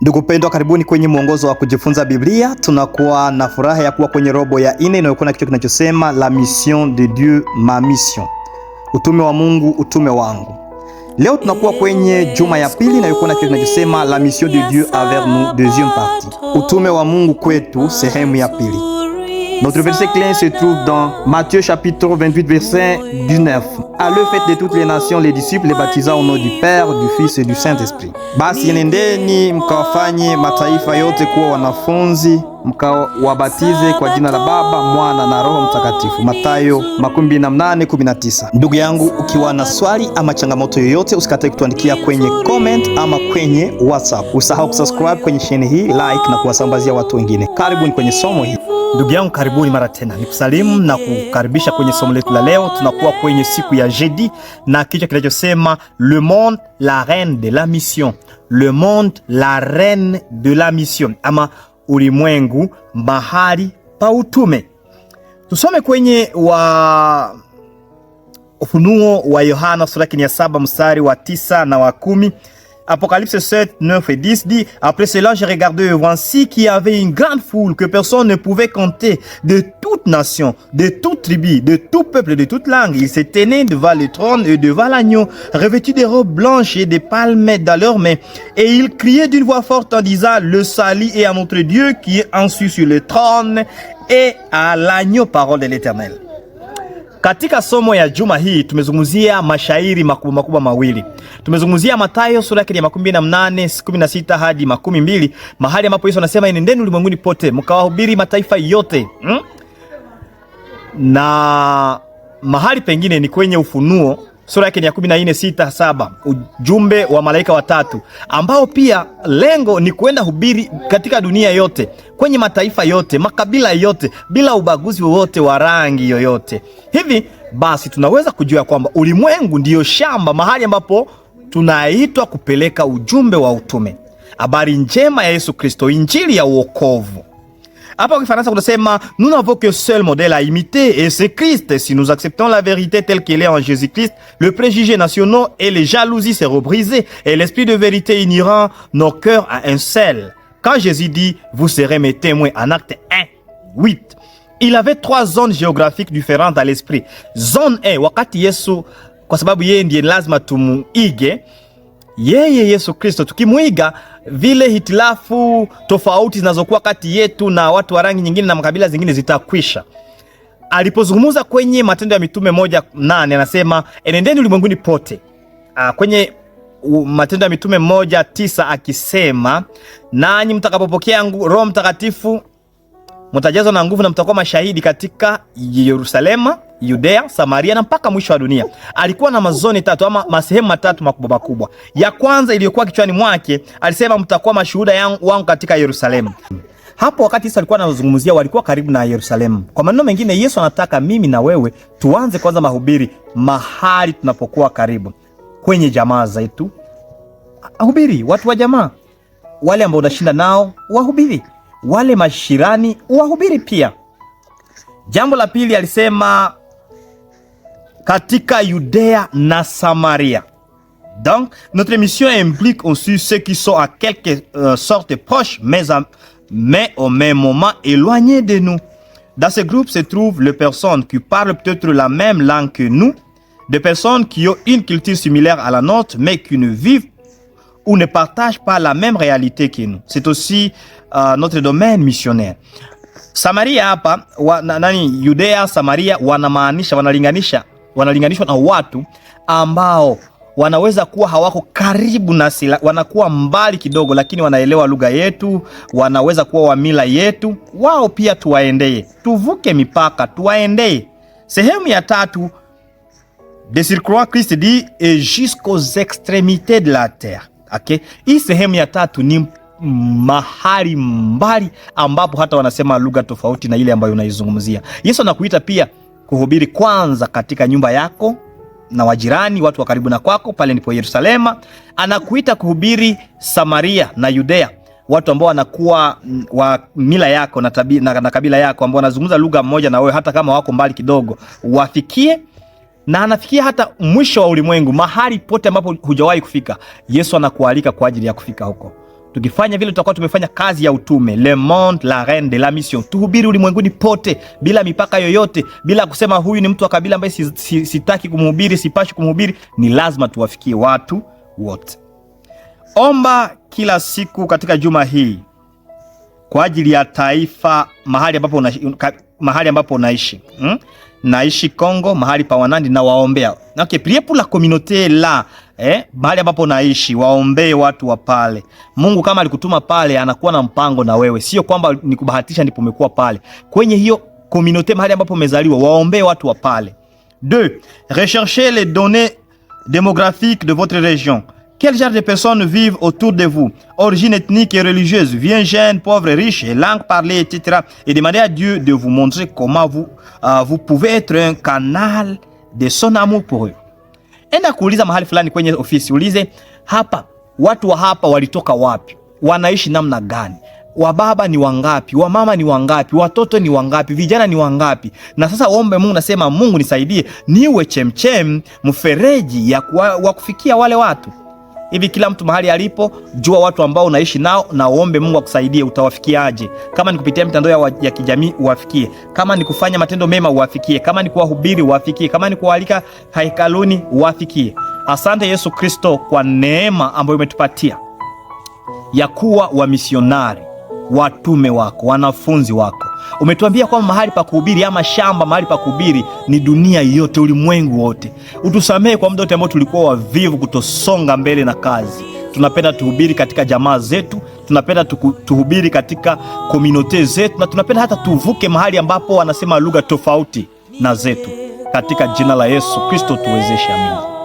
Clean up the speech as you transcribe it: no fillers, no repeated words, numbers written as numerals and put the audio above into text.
Ndugu pendwa, karibuni kwenye mwongozo wa kujifunza Biblia. Tunakuwa na furaha ya kuwa kwenye robo ya 4 inayokuwa na kichwa kinachosema La mission de Dieu, ma mission. Utume wa Mungu, utume wangu. Leo tunakuwa kwenye juma ya pili inayokuwa na kichwa kinachosema La mission de Dieu envers nous, deuxième partie. Utume wa Mungu kwetu, sehemu ya pili. Notre verset clé se trouve dans Matthieu chapitre 28 verset 19. Allez, faites de toutes les nations les disciples, les baptisant au nom du Père, du Fils et du Saint-Esprit. Basi nendeni mkawafanye mataifa yote kuwa wanafunzi, mkawabatize kwa jina la Baba, Mwana na Roho Mtakatifu. Mathayo 28:19. Ndugu yangu, ukiwa na swali ama changamoto yoyote, usikatae kutuandikia kwenye comment ama kwenye WhatsApp. Usahau kusubscribe kwenye channel hii, like na kuwasambazia watu wengine. Karibuni kwenye somo hili. Ndugu yangu, karibuni mara tena. Nikusalimu na kukaribisha kwenye somo letu la leo. Tunakuwa kwenye siku ya jeudi na kichwa kinachosema Le monde, la reine de la mission. Le monde, la reine de la mission, ama ulimwengu, mahali pa utume. Tusome kwenye Ufunuo wa Yohana sura ya 7 mstari wa 9 na wa 10. Apocalypse 7, 9 et 10 dit: Après cela, j'ai regardé et voici qu'il y avait une grande foule que personne ne pouvait compter, de toute nation, de toute tribu, de tout peuple, de toute langue. Ils se tenaient devant le trône et devant l'agneau, revêtus de robes blanches et des palmes dans leurs mains. Et ils criaient d'une voix forte en disant: Le salut est à notre Dieu qui est assis sur le trône et à l'agneau, parole de l'Éternel. Katika somo ya juma hii tumezungumzia mashairi makubwa mawili. Tumezungumzia Mathayo sura ya 28:16 hadi 20, mahali ambapo Yesu anasema nendeni ulimwenguni pote mkawahubiri mataifa yote. Na mahali pengine ni kwenye Ufunuo sura ya 14:6-7, ujumbe wa malaika watatu, ambao pia lengo ni kwenda hubiri katika dunia yote, kwenye mataifa yote, makabila yote, bila ubaguzi wowote wa rangi yoyote. Hivi basi tunaweza kujua kwamba ulimwengu ndiyo shamba, mahali ambapo tunaitwa kupeleka ujumbe wa utume, habari njema ya Yesu Kristo, injili ya uokovu. Hapa kwa Kifaransa kunasema nous n'avons que seul modèle à imiter et c'est Christ. Si nous acceptons la vérité telle qu'elle est en Jésus-Christ, le préjugé national et les jalousies seront brisés et l'esprit de vérité unira nos cœurs à un seul. Quand Jésus dit vous serez mes témoins en Acte 1:8, il avait 3 zones géographiques différentes à l'esprit. Zone 1, wakati Yesu, kwa sababu yeye ndiye lazima tumuige yeye Yesu Kristo, tukimuiga vile hitilafu tofauti zinazokuwa kati yetu na watu wa rangi nyingine na makabila zingine zitakwisha. Alipozungumza kwenye Matendo ya Mitume 1:8 anasema enendeni ulimwenguni pote. Kwenye Matendo ya Mitume 1:9 akisema nanyi mtakapopokea Roho Mtakatifu mtajazwa na nguvu na mtakuwa mashahidi katika Yerusalema, Yudea, Samaria na mpaka mwisho wa dunia. Alikuwa na mazoni 3 ama masehemu 3 makubwa. Ya kwanza iliyokuwa kichwani mwake alisema mtakuwa mashuhuda wangu katika Yerusalemu. Hapo wakati Yesu alikuwa anazungumzia walikuwa karibu na Yerusalemu. Kwa maneno mengine, Yesu anataka mimi na wewe tuanze kwanza mahubiri mahali tunapokuwa karibu, kwenye jamaa zetu. Ahubiri watu wa jamaa, wale ambao unashinda nao wahubiri, wale mashirani wahubiri pia. Jambo la pili alisema katika Yudea na Samaria. Donc notre mission implique aussi ceux qui sont à quelque sorte proches mais au même moment éloignés de nous. Dans ce groupe se trouvent les personnes qui parlent peut-être la même langue que nous, des personnes qui ont une culture similaire à la nôtre mais qui ne vivent ou ne partagent pas la même réalité que nous. C'est aussi notre domaine missionnaire. Samaria hapa Yudea, Samaria wanalinganishwa na watu ambao wanaweza kuwa hawako karibu nasi, wanakuwa mbali kidogo, lakini wanaelewa lugha yetu, wanaweza kuwa wa mila yetu. Wao pia tuwaendee, tuvuke mipaka, tuwaendee. Sehemu ya 3, de surcroît Christ dit et jusqu'aux extrémités de la terre. Okay? Hii sehemu ya 3 ni mahali mbali ambapo hata wanasema lugha tofauti na ile ambayo unaizungumzia. Yesu anakuita pia kuhubiri kwanza katika nyumba yako na wajirani, watu wa karibu na kwako, pale ndipo Yerusalema. Anakuita kuhubiri Samaria na Yudea, watu ambao wanakuwa wa mila yako na tabia na kabila yako, ambao wanazungumza lugha moja na wewe hata kama wako mbali kidogo, wafikie. Na anafikia hata mwisho wa ulimwengu, mahali pote ambapo hujawahi kufika. Yesu anakualika kwa ajili ya kufika huko. Tukifanya vile tutakuwa tumefanya kazi ya utume. Le monde, la reine de la mission. Tuhubiri ulimwenguni pote bila mipaka yoyote, bila kusema huyu ni mtu wa kabila ambaye sitaki kumhubiri, sipashi kumhubiri. Ni lazima tuwafikie watu wote. Omba kila siku katika juma hii kwa ajili ya taifa mahali ambapo unaishi. Naishi Kongo, mahali pa Wanandi, na waombea. Okay, priez pour la communauté là. Mahali ambapo naishi, waombee watu wa pale. Mungu kama alikutuma pale, anakuwa na mpango na wewe. Sio kwamba ni kubahatisha ndipo umekuwa pale. Kwenye hiyo communauté mahali ambapo umezaliwa, waombee watu wa pale. 2. Recherchez les données démographiques de votre région. Quel genre de personnes vivent autour de vous? Origine ethnique et religieuse, vieux, jeunes, pauvres, riches, langue parlée, etc. Et demandez à Dieu de vous montrer comment vous pouvez être un canal de son amour pour eux. Enda kuuliza mahali fulani kwenye ofisi, ulize hapa, watu wa hapa walitoka wapi? Wanaishi namna gani? Wababa ni wangapi? Wamama ni wangapi? Watoto ni wangapi? Vijana ni wangapi? Na sasa uombe Mungu, nasema Mungu nisaidie niwe chemchem, mfereji wa kufikia wale watu. Hivi kila mtu mahali alipo, jua watu ambao unaishi nao na uombe Mungu akusaidie. Utawafikiaje? Kama ni kupitia mitandao ya kijamii, uwafikie. Kama ni kufanya matendo mema, uwafikie. Kama ni kuwahubiri, uwafikie. Kama ni kualika hekaluni, uwafikie. Asante Yesu Kristo kwa neema ambayo umetupatia ya kuwa wa misionari, watume wako, wanafunzi wako. Umetuambia kwamba mahali pa kuhubiri ama shamba mahali pa kuhubiri ni dunia yote, ulimwengu wote. Utusamehe kwa muda wote ambao tulikuwa wavivu kutosonga mbele na kazi. Tunapenda tuhubiri katika jamaa zetu, tunapenda tuhubiri katika community zetu, na tunapenda hata tuvuke mahali ambapo wanasema lugha tofauti na zetu. Katika jina la Yesu Kristo tuwezeshe, amen.